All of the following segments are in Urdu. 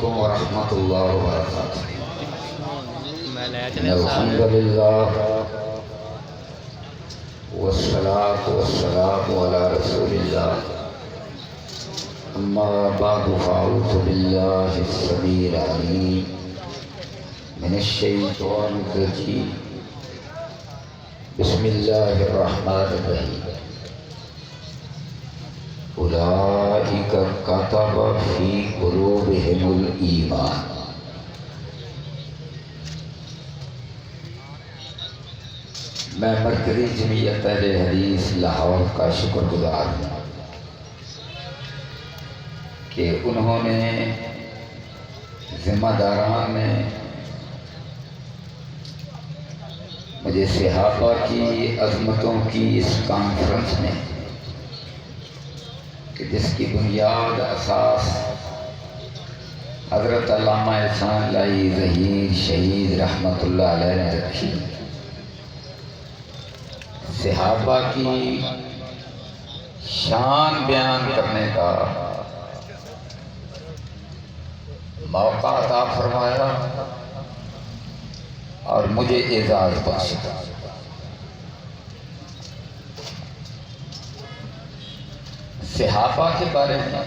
علیکم ورحمۃ اللہ وبرکاتہ۔ الحمد للہ والصلاة والسلام علی رسول اللہ، اما بعد فاعوذ باللہ السمیع العلیم من الشیطان الرجیم، بسم اللہ الرحمن الرحیم۔ اولئک کتب فی قلوبہم الایمان۔ میں مرکزی جمعیت اہل حدیث لاہور کا شکر گزار ہوں کہ انہوں نے ذمہ داران نے مجھے صحابہ کی عظمتوں کی اس کانفرنس میں، کہ جس کی بنیاد اساس حضرت علامہ احسان لائی ظہیر شہید رحمۃ اللہ علیہ نے رکھی، صحابہ کی شان بیان کرنے کا موقع عطا فرمایا اور مجھے اعزاز بخشا۔ صحابہ کے بارے میں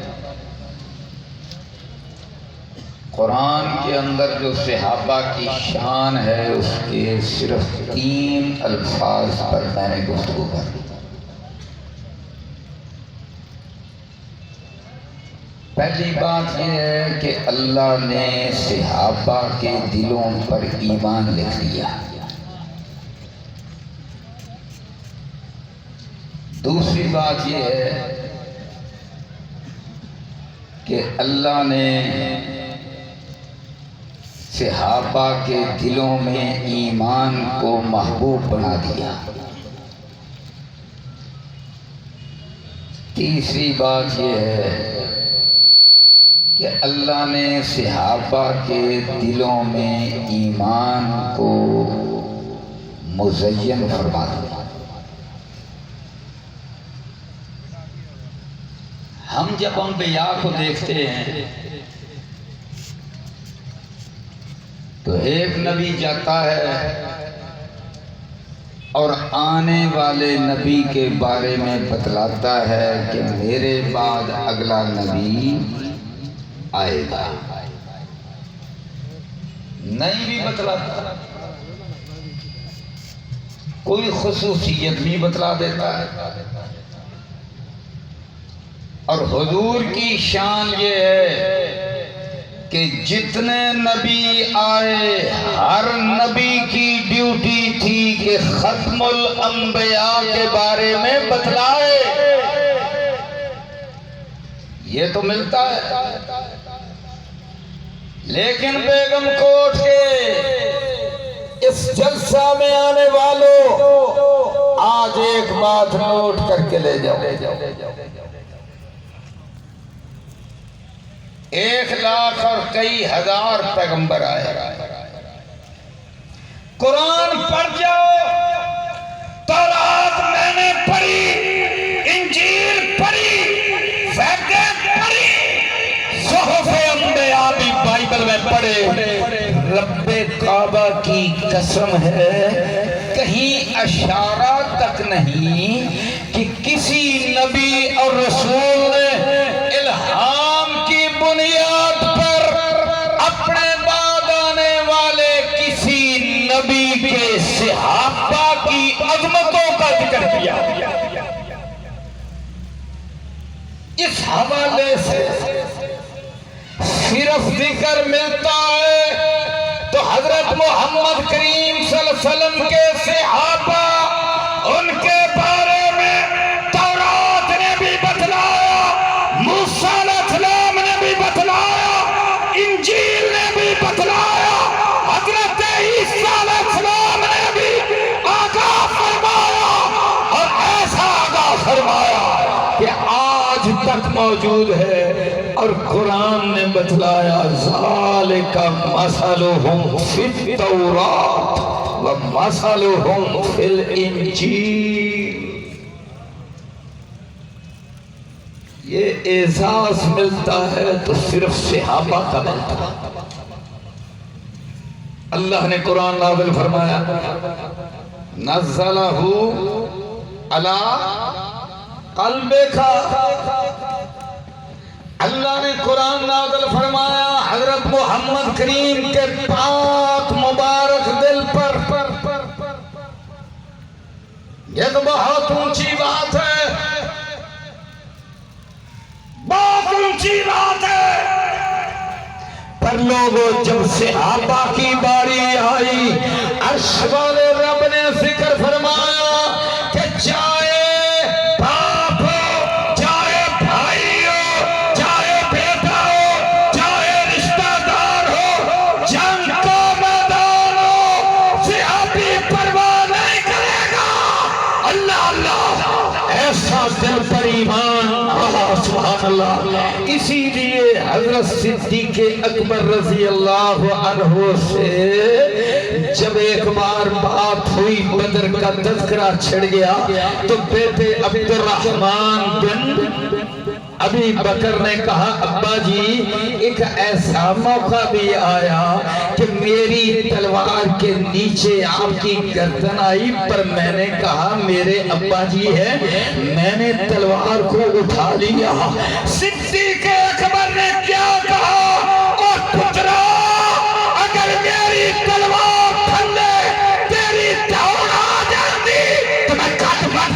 قرآن کے اندر جو صحابہ کی شان ہے اس کے صرف 3 الفاظ پر میں نے گفتگو کی۔ پہلی بات یہ ہے کہ اللہ نے صحابہ کے دلوں پر ایمان لکھ دیا۔ دوسری بات یہ ہے کہ اللہ نے صحابہ کے دلوں میں ایمان کو محبوب بنا دیا۔ تیسری بات یہ ہے کہ اللہ نے صحابہ کے دلوں میں ایمان کو مزین فرما دیا۔ ہم جب انبیاء کو دیکھتے ہیں تو ایک نبی جاتا ہے اور آنے والے نبی کے بارے میں بتلاتا ہے کہ میرے بعد اگلا نبی آئے گا، نہیں بھی بتلاتا، کوئی خصوصیت بھی بتلا دیتا ہے۔ اور حضور کی شان یہ ہے کہ جتنے نبی آئے ہر نبی کی ڈیوٹی تھی کہ ختم الانبیاء کے بارے میں بتلائے۔ یہ تو ملتا ہے، لیکن بیگم کوٹ کے اس جلسہ میں آنے والوں آج ایک بات نوٹ کر کے لے جاؤ۔ 1,00,000 اور کئی ہزار پیغمبر آئے، قرآن پڑھ جاؤ، تورات میں نے پڑھی، انجیل پڑھی، زبور پڑھی، صحف انبیاء بھی بائبل میں پڑھے۔ رب کعبہ کی قسم ہے کہیں اشارہ تک نہیں کہ کسی نبی اور رسول نے الہام کی بنیاد پر اپنے بعد آنے والے کسی نبی کے صحابہ کی عظمتوں کا ذکر کیا۔ اس حوالے سے صرف ذکر ملتا ہے تو حضرت محمد کریم صلی اللہ علیہ وسلم کے صحابہ، ان کے بارے میں تورات نے بھی بتلایا، موسیٰ علیہ السلام نے بھی بتلایا، انجیل نے بھی بتلایا، حضرت عیسیٰ علیہ السلام نے بھی آگاہ فرمایا، اور ایسا آگاہ فرمایا کہ آج تک موجود ہے۔ اور قرآن نے بتلایا ذالک مثلہم فی التوراۃ ومثلہم فی الانجیل۔ یہ اعزاز ملتا ہے تو صرف صحابہ کا ملتا ہے۔ اللہ نے قرآن نازل فرمایا نزلہ علی قلبک، اللہ نے قرآن نازل فرمایا حضرت محمد کریم کے پاک مبارک دل پر۔ یہ تو بہت اونچی بات ہے، بہت اونچی بات ہے۔ پر لوگوں جب صحابہ کی باری آئی، عرش والے رب نے ذکر فرمایا کہ چاہے باپ ہو، چاہے بھائی ہو، چاہے بیٹا ہو، چاہے رشتہ دار ہو، جنگ کا میدان ہو، صحابی پرواہ نہیں کرے گا۔ اللہ اللہ، ایسا دل پر ایمان، سبحان اللہ۔ اسی لیے حضرت صدیق اکبر رضی اللہ عنہ سے جب ایک بار بات ہوئی، بدر کا تذکرہ چھڑ گیا، تو بیٹے عبد الرحمن بن ابی بکر نے کہا ابا جی ایک ایسا موقع بھی آیا کہ میری تلوار کے نیچے آپ کی گردن آئی، پر میں نے کہا میرے ابا جی ہے، میں نے تلوار کو اٹھا لیا۔ صدیق اکبر نے کیا کہا، اور پترا اگر میری تلوار تھلے تیری دوڑ آ جاتی تو میں کٹ بٹ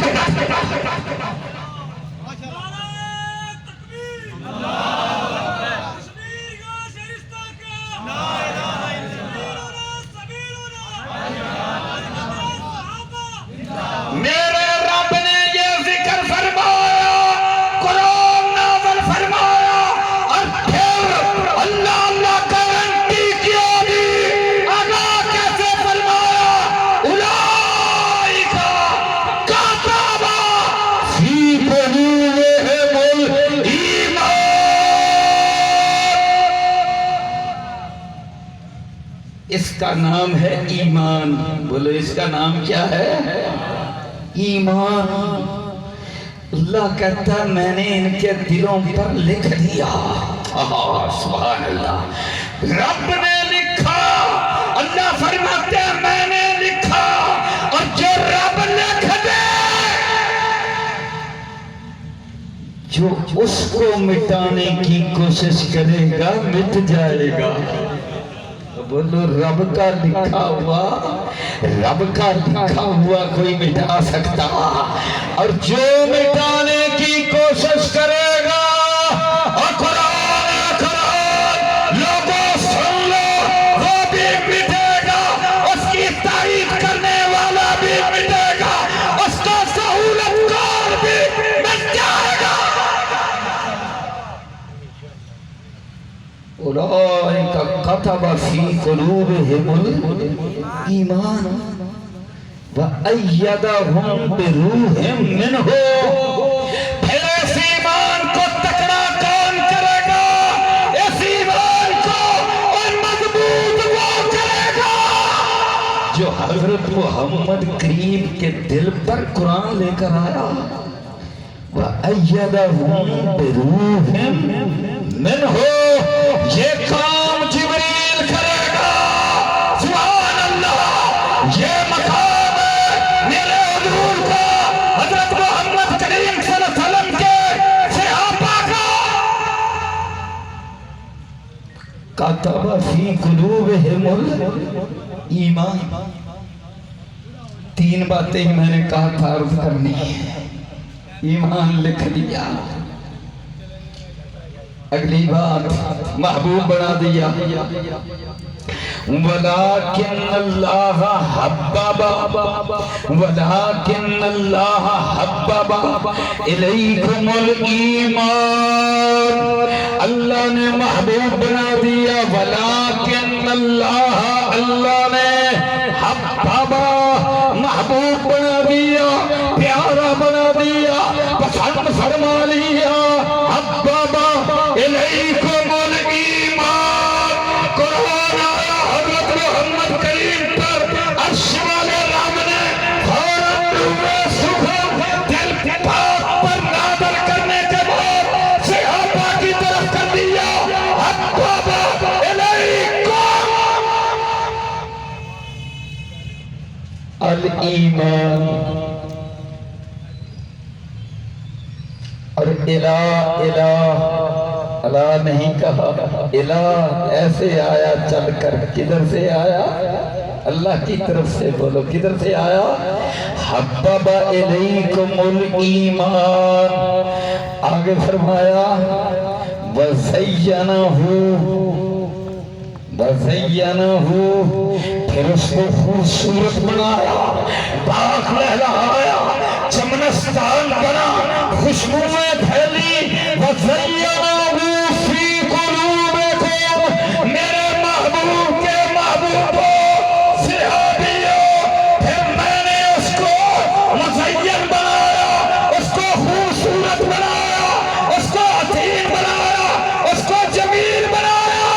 میرے رب نے یہ ذکر فرمایا، قرآن نازل فرمایا، اور پھر اللہ اللہ گارنٹی کیا دی، آگاہ کیسے فرمایا، اولئک کتب فی قلوبہم الایمان۔ اس کا نام ہے ایمان، بولو اس کا نام کیا ہے؟ ایمان۔ اللہ کہتا ہے میں نے ان کے دلوں پر لکھ دیا۔ سبحان اللہ، رب نے لکھا، اللہ فرماتے ہیں میں نے لکھا، اور جو رب لکھ دے جو اس کو مٹانے کی کوشش کرے گا مٹ جائے گا۔ بولو رب کا لکھا ہوا، رب کا لکھا ہوا کوئی مٹا سکتا، اور جو مٹانے کی کوشش کرے گا، اور قرآن لوگوں سن لو، وہ بھی مٹے گا، اس کی تائید کرنے والا بھی مٹے گا، اس کا سہولت کار بھی مٹ جائے گا۔ اولئک کتب فی قلوبہم الایمان وأیدہم بروح منہ۔ پھر اس ایمان کو تکڑا کون کرے گا؟ اس ایمان کو اور مضبوط وہ کرے گا جو حضرت محمد کریم کے دل پر قرآن لے کر آیا۔ وأیدہم بروح منہ، یہ کام جبریل کرے گا۔ سبحان اللہ، یہ مقام ہے میرے حضور کا، حضرت محمد کریم صلی اللہ علیہ وسلم کے صحابہ کا۔ کتب فی قلوبہم الایمان۔ تین باتیں میں نے کہا تھا عرض کرنی ہے۔ ایمان لکھ دیا، اگلی بات محبوب بنا دیا، ولیکن اللہ حبب الیکم الایمان۔ اللہ نے محبوب بنا دیا، ولیکن اللہ نے حبب محبوب بنا دیا، پیارا بنا دیا، پسند فرما لیا۔ حبب الیکم الایمان، قرآن آیا حضرت محمد کریم پر، عرش والے رب نے فوراً نور سخن دل پاک پر نازل کرنے کے بعد الایمان، اور الہ نہیں کہا، الہ ایسے آیا چل کر، کدھر سے آیا؟ اللہ کی طرف سے، بولو کدھر سے آیا؟ حبب الیکم الایمان، آگے فرمایا وزینہ، پھر اس کو خوبصورت بنایا، پاک لہلایا، چمنستان بنا، خوشبوئیں پھیلی، وزینہ فی قلوبکم، میرے محبوب کے محبوبوں صحابیوں، پھر میں نے اس کو مزین بنایا، اس کو خوبصورت بنایا، اس کو حسین بنایا، اس کو جمیل بنایا۔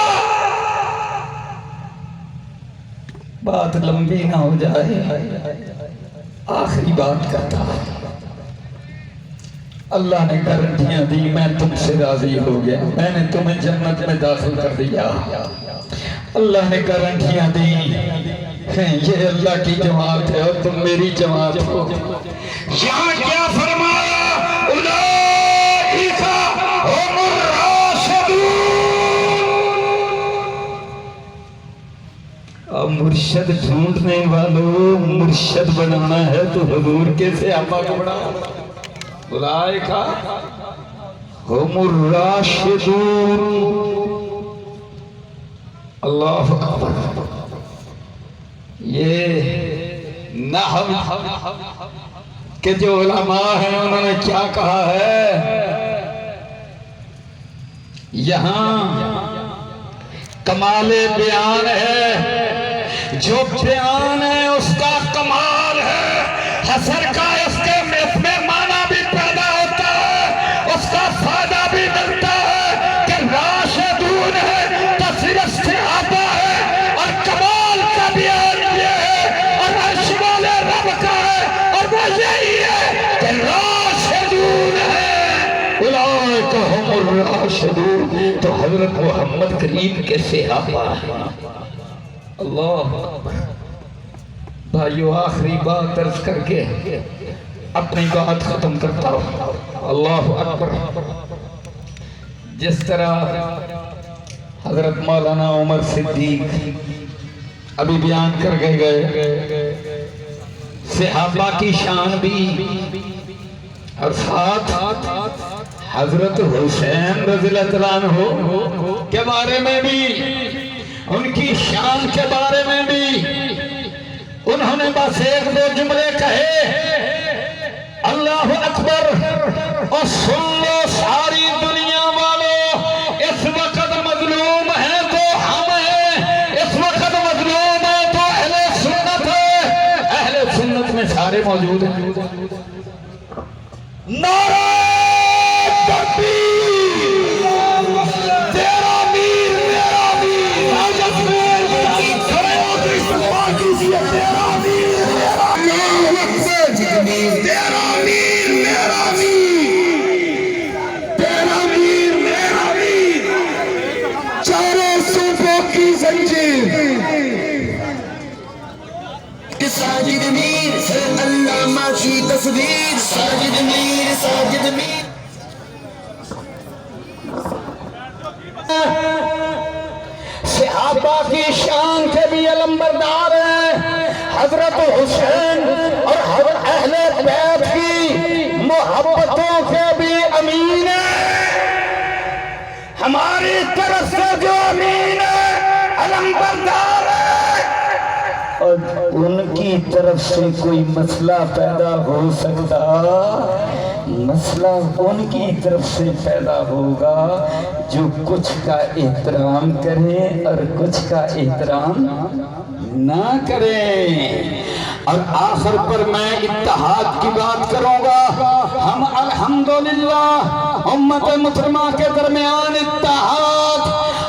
بات لمبی نہ ہو جائے، آخری بات کرتا، اللہ نے گارنٹیاں دی، میں تم سے راضی ہو گیا، میں نے تمہیں جنت میں داخل کر دیا۔ اللہ نے گارنٹیاں دی، یہ اللہ کی جماعت ہے اور تم میری جماعت ہو۔ یہاں کیا فرمایا؟ اولئک هم الراشدون۔ اب مرشد ڈھونڈنے والوں، مرشد بنانا ہے تو حضور کے صحابہ کو بناؤ۔ اولئک هم الراشدون۔ اللہ اکبر۔ یہ نحو کے جو علماء ہیں انہوں نے کیا کہا ہے؟ یہاں کمال بیان ہے، جو بیان ہے اس کا کمال ہے، حسر کا اس کے میں معنی بھی پیدا ہوتا ہے، اس کا فائدہ بھی ملتا ہے کہ راشدون ہے، تصرف صحابہ ہے، اور کمال کا بیان یہ ہے، اور شمال رب کا ہے، اور وہ یہی ہے کہ راشدون ہے، اولئک هم الراشدون۔ تو حضرت محمد کریم کے صحابہ ہیں۔ اللہ اکبر۔ بھائیو آخری بات عرض کر کے اپنی بات ختم کرتا ہوں۔ اللہ اکبر۔ جس طرح حضرت مولانا عمر صدیق ابھی بیان کر گئے صحابہ کی شان بھی، اور ساتھ حضرت حسین رضی اللہ عنہ کے بارے میں بھی، ان کی شان کے بارے میں بھی انہوں نے بس ایک دو جملے کہے، اللہ اکبر۔ اور سن لو ساری دنیا والوں، اس وقت مظلوم ہیں تو ہم ہیں، اس وقت مظلوم ہیں تو اہل سنت ہے، اہل سنت میں سارے موجود ہیں۔ نعرہ تکبیر، تیرا میر میرا میر، حضرت میر کھڑے ہو تو استغفار کیجئے، تیرا میر میرا میر، تیرا میر میرا میر، تیرا میر میرا میر، چاروں صوبوں کی زنجیر، ساجد میر سے علامہ کی تصویر، ساجد میر ساجد میر۔ صحابہ کی شان کے بھی علمبردار ہیں، حضرت حسین اور اہل بیت کی محبتوں کے بھی امین ہیں، ہماری طرف سے جو امین ہے علمبردار ہے، اور ان کی طرف سے کوئی مسئلہ پیدا ہو سکتا، مسئلہ ان کی طرف سے پیدا ہوگا جو کچھ کا احترام کریں اور کچھ کا احترام نہ کریں۔ اور آخر پر میں اتحاد کی بات کروں گا، ہم الحمدللہ امت مسلمہ کے درمیان اتحاد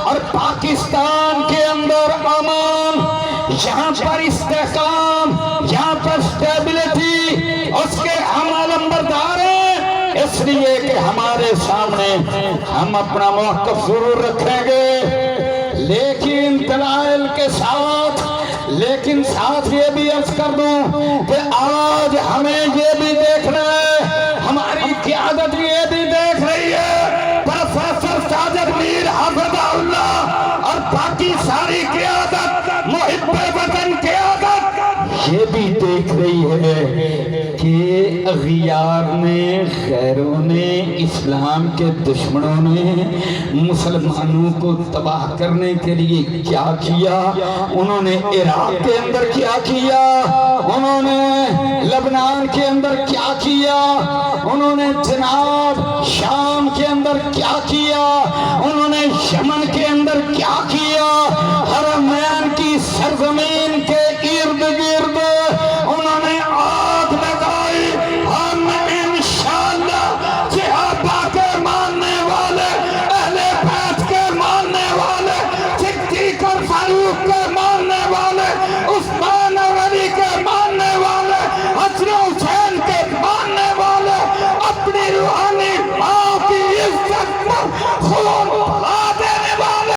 اور پاکستان کے اندر امان، یہاں پر استحکام، یہاں پر اسٹیبلٹی، اس کے ہم علمبردار ہیں، اس لیے کہ ہمارے سامنے ہم اپنا موقف ضرور رکھیں گے، لیکن دلائل کے ساتھ، لیکن ساتھ یہ بھی عرض کر دوں کہ آج ہمیں یہ بھی دیکھنا ہے، ہماری قیادت یہ بھی دیکھ رہی ہے، پروفیسر ساجد میر حافظ اللہ اور باقی ساری قیادت، محب وطن قیادت یہ بھی دیکھ رہی ہے کہ اغیار نے، غیروں نے، اسلام کے دشمنوں نے مسلمانوں کو تباہ کرنے کے لیے کیا کیا، انہوں نے عراق کے اندر کیا کیا، انہوں نے لبنان کے اندر کیا کیا، انہوں نے جناب شام کے اندر کیا کیا، انہوں نے یمن کے اندر کیا کیا،